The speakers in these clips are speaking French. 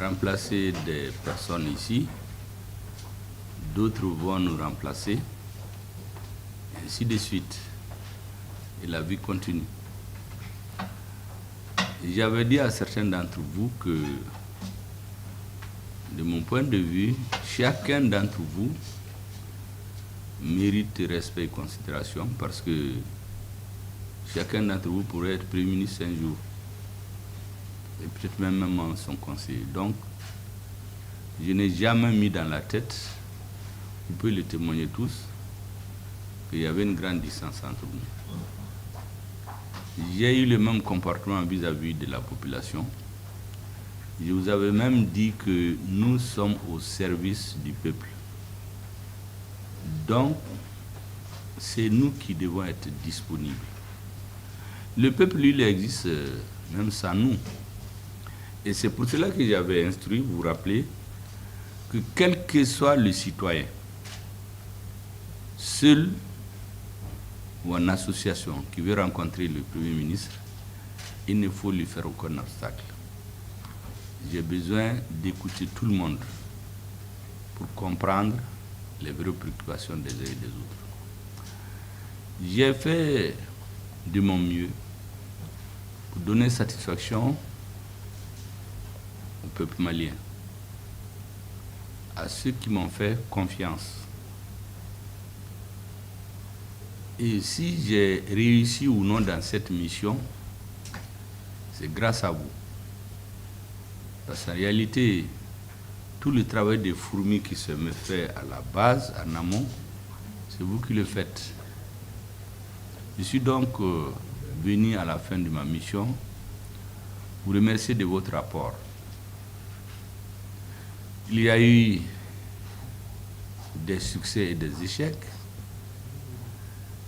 remplacer des personnes ici, d'autres vont nous remplacer, ainsi de suite. Et la vie continue. J'avais dit à certains d'entre vous que, de mon point de vue, chacun d'entre vous mérite respect et considération parce que chacun d'entre vous pourrait être Premier ministre un jour et peut-être même son conseiller. Donc, je n'ai jamais mis dans la tête, vous pouvez le témoigner tous, qu'il y avait une grande distance entre nous. J'ai eu le même comportement vis-à-vis de la population. Je vous avais même dit que nous sommes au service du peuple. Donc, c'est nous qui devons être disponibles. Le peuple, lui, il existe même sans nous. Et c'est pour cela que j'avais instruit, vous vous rappelez, que quel que soit le citoyen, seul ou en association qui veut rencontrer le Premier ministre, il ne faut lui faire aucun obstacle. J'ai besoin d'écouter tout le monde pour comprendre les vraies préoccupations des uns et des autres. J'ai fait de mon mieux pour donner satisfaction au peuple malien, à ceux qui m'ont fait confiance. Et si j'ai réussi ou non dans cette mission, c'est grâce à vous. Parce qu'en réalité, tout le travail de fourmi qui se me fait à la base, en amont, c'est vous qui le faites. Je suis donc venu à la fin de ma mission vous remercier de votre rapport. Il y a eu des succès et des échecs.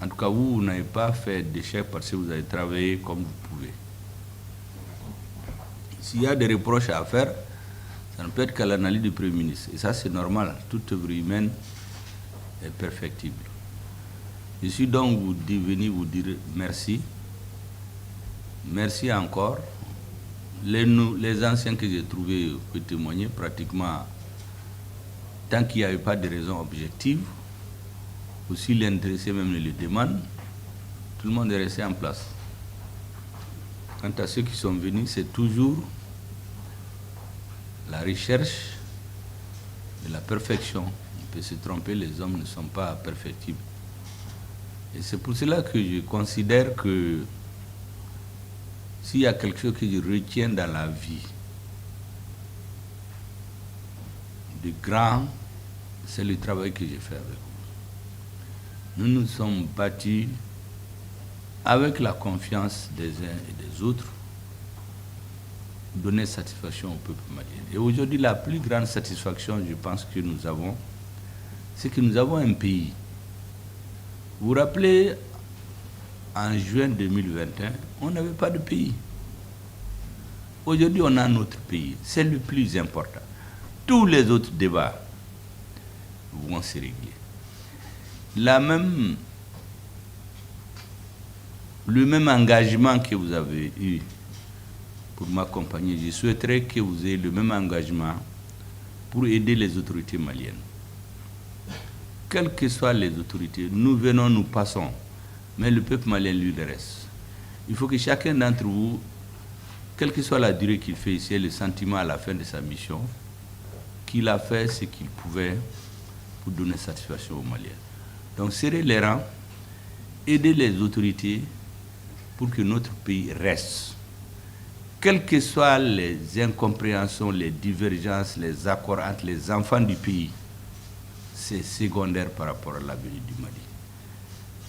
En tout cas, vous n'avez pas fait d'échec parce que vous avez travaillé comme vous pouvez. S'il y a des reproches à faire, ça ne peut être qu'à l'analyse du Premier ministre. Et ça, c'est normal. Toute œuvre humaine est perfectible. Je suis donc venu vous dire merci. Merci encore. Les anciens que j'ai trouvés peuvent témoigner pratiquement tant qu'il n'y avait pas de raison objective. Aussi l'intéressé même le demande, tout le monde est resté en place. Quant à ceux qui sont venus, c'est toujours la recherche de la perfection. On peut se tromper, les hommes ne sont pas perfectibles. Et c'est pour cela que je considère que s'il y a quelque chose que je retiens dans la vie de grand, c'est le travail que j'ai fait avec vous. Nous nous sommes battus avec la confiance des uns et des autres pour donner satisfaction au peuple malien. Et aujourd'hui, la plus grande satisfaction, je pense, que nous avons, c'est que nous avons un pays. Vous vous rappelez, en juin 2021, on n'avait pas de pays. Aujourd'hui, on a notre pays. C'est le plus important. Tous les autres débats vont se régler. Le même engagement que vous avez eu pour m'accompagner, je souhaiterais que vous ayez le même engagement pour aider les autorités maliennes. Quelles que soient les autorités, nous venons, nous passons, mais le peuple malien, lui, le reste. Il faut que chacun d'entre vous, quelle que soit la durée qu'il fait ici, ait le sentiment à la fin de sa mission, qu'il a fait ce qu'il pouvait pour donner satisfaction aux Maliens. Donc, serrer les rangs, aider les autorités pour que notre pays reste. Quelles que soient les incompréhensions, les divergences, les accords entre les enfants du pays, c'est secondaire par rapport à l'avenir du Mali.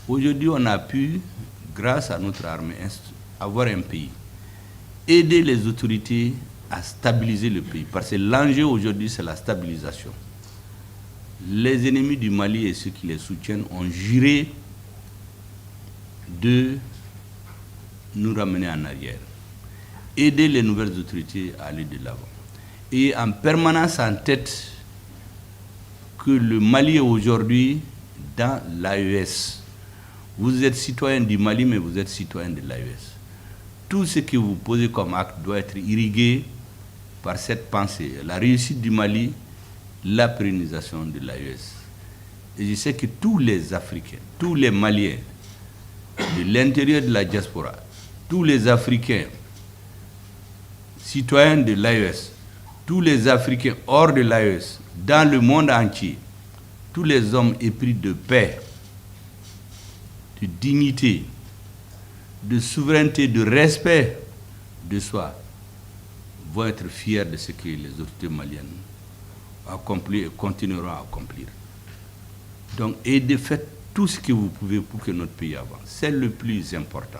Aujourd'hui, on a pu, grâce à notre armée, avoir un pays. Aider les autorités à stabiliser le pays. Parce que l'enjeu aujourd'hui, c'est la stabilisation. Les ennemis du Mali et ceux qui les soutiennent ont juré de nous ramener en arrière. Aider les nouvelles autorités à aller de l'avant. Et en permanence en tête que le Mali est aujourd'hui dans l'AES. Vous êtes citoyen du Mali, mais vous êtes citoyen de l'AES. Tout ce que vous posez comme acte doit être irrigué par cette pensée. La réussite du Mali, la pérennisation de l'AES. Et je sais que tous les Africains, tous les Maliens, de l'intérieur de la diaspora, tous les Africains, citoyens de l'AES, tous les Africains hors de l'AES, dans le monde entier, tous les hommes épris de paix, de dignité, de souveraineté, de respect de soi, vont être fiers de ce que les autorités maliennes ont accompli et continueront à accomplir. Donc, et de faire tout ce que vous pouvez pour que notre pays avance. C'est le plus important.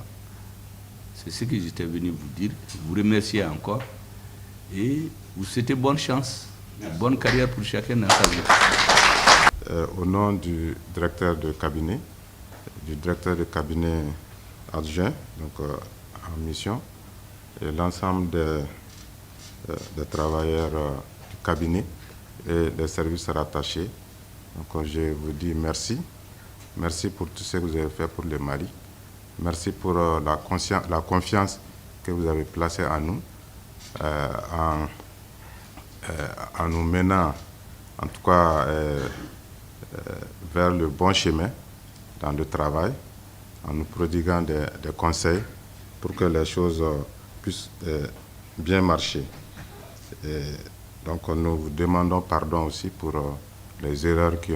C'est ce que j'étais venu vous dire. Je vous remercie encore et vous souhaitez bonne chance, bonne carrière pour chacun dans sa vie. Au nom du directeur de cabinet adjoint, donc en mission, et l'ensemble des travailleurs du cabinet et des services rattachés. Donc je vous dis merci. Merci pour tout ce que vous avez fait pour le Mali. Merci pour la confiance que vous avez placée en nous, en nous menant, en tout cas, vers le bon chemin dans le travail, en nous prodiguant des conseils pour que les choses puissent bien marcher. Et donc nous vous demandons pardon aussi pour les erreurs que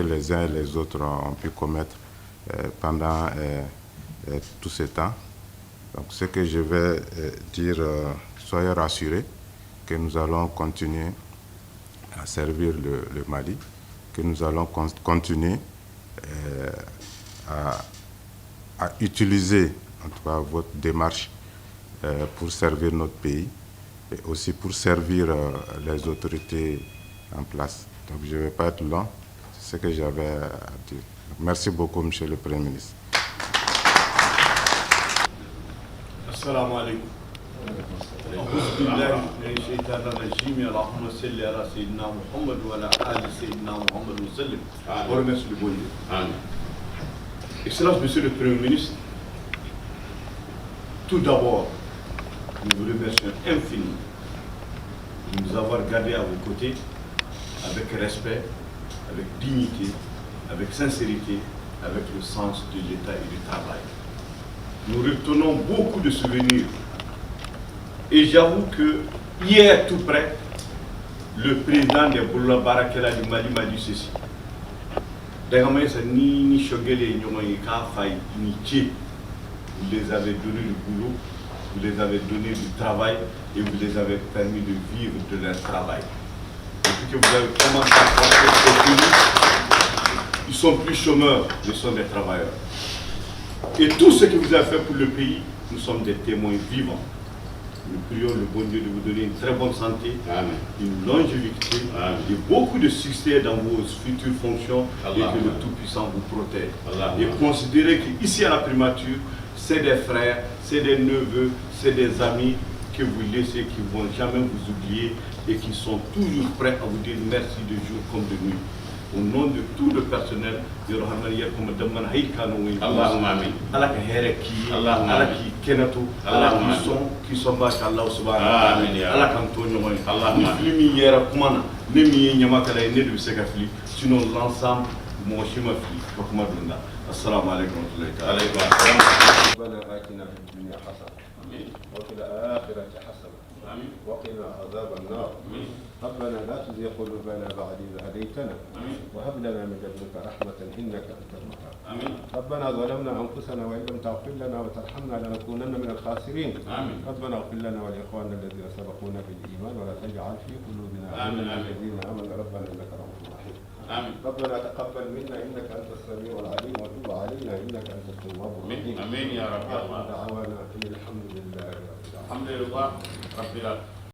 les uns et les autres ont pu commettre pendant tout ce temps. Donc ce que je vais dire, soyez rassurés que nous allons continuer à servir le Mali, que nous allons continuer à utiliser en tout cas votre démarche pour servir notre pays et aussi pour servir les autorités en place. Donc je ne vais pas être long, c'est ce que j'avais à dire. Donc, merci beaucoup, Monsieur le Premier ministre. Assalamu alaikum. أعوذ بالله من الشيطان الرجيم اللهم صل على سيدنا محمد وعلى آل سيدنا محمد وسلم. On remercie le bon Dieu. Amen. Excellence, Monsieur le Premier ministre, tout d'abord, nous vous remercions infiniment de nous avoir gardés à vos côtés avec respect, avec dignité, avec sincérité, avec le sens de l'État et du travail. Nous retenons beaucoup de souvenirs. Et j'avoue que hier, tout près, le président de Boula Barakela du Mali m'a dit ceci. Vous les avez donné du boulot, vous les avez donné du travail et vous les avez permis de vivre de leur travail. Depuis que vous avez commencé à construire ce pays, ils sont plus chômeurs, ils sont des travailleurs. Et tout ce que vous avez fait pour le pays, nous sommes des témoins vivants. Nous prions le bon Dieu de vous donner une très bonne santé, Amen, une longévité, Amen, et beaucoup de succès dans vos futures fonctions, Allah, et que le Tout-Puissant vous protège. Allah, et considérez qu'ici à la primature, c'est des frères, c'est des neveux, c'est des amis que vous laissez, qui ne vont jamais vous oublier et qui sont toujours prêts à vous dire merci de jour comme de nuit. Au nom de tout le personnel, de Allahumma amin. Allah qui Allah qui sont bas Allah subhanahu Allah kantonyo Allah filmi yera kumana ne mi nyama kala ne de sekafli sinon l'ensemble mon chemin fli ko kuma dunda assalamu alaykum wa rahmatullahi wa barakatuh ربنا آتنا في الدنيا حسنة وفي الآخرة حسنة وقنا عذاب النار ربنا لا تزغ قلوبنا بعد إذ هديتنا وهب لنا من لدنك رحمة إنك أنت الوهاب ربنا ظلمنا أنفسنا وإن لم تغفر لنا وترحمنا لنكونن من الخاسرين ربنا اغفر لنا ولإخواننا الذين سبقونا بالإيمان ولا تجعل في قلوبنا غلا للذين آمنوا ربنا إنك رؤوف رحيم ربنا تقبل منا إنك أنت السميع العليم وتب علينا إنك أنت التواب الرحيم آمين يا رب. دعوانا إن الحمد لله رب العالمين. الحمد لله رب العالمين.